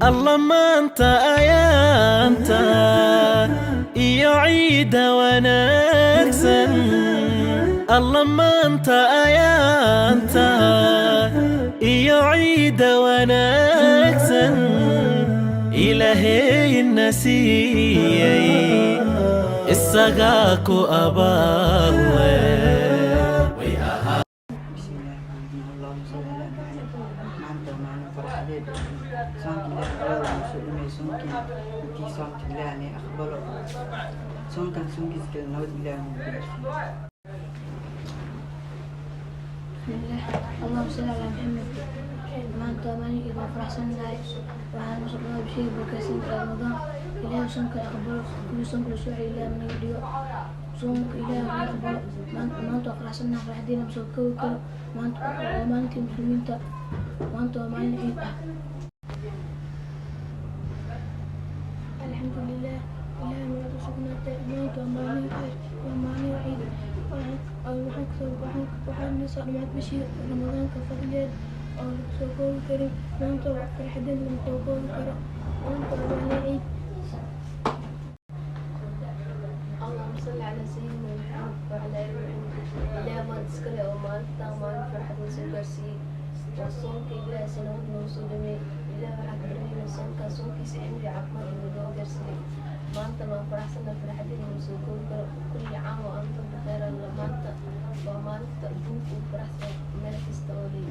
الله ما انت انت يعيد ونكسن الله ما انت انت يعيد ونكسن إلهي النسي السقاك أباه بسم الله اللهم صل على محمد maanta waa maalin igu faraxsanahay waxaan masuqnaa bishii barkaysanka Ramadan ilaahay soonka aqbalo kullu soonka la soo ilaahay naga dhigo soonka ilaahay aqbalo maanta waa faraxsanahay farxadiina soo koobi karo maanta waa maalintii muslimiinta maanta waa maalin ciid ah alxamdulilah ilaahay nagu sugnaatay maanta waa maalin khayr waa maalin ciid waxaan nisoo dhamaad bishii Ramadaanka fadliyeed oo la soo koobi karin maanta waa farxadeen lama soo koobi karo maanta waa maalin ciid اللهم صل على سيدنا محمد وعلى آله وصحبه إلى ما تسكله ومالتا مال فرحة وسكرسي وصونك إلى سنوات موصولة إلى واحد بريء صونك صونك سعيد عقمة إلى درسي مالتا ما فرحنا فرحة وسكوك كل عام وأنتم بخير مالتا ومالتا بوك وفرحة ملك استولي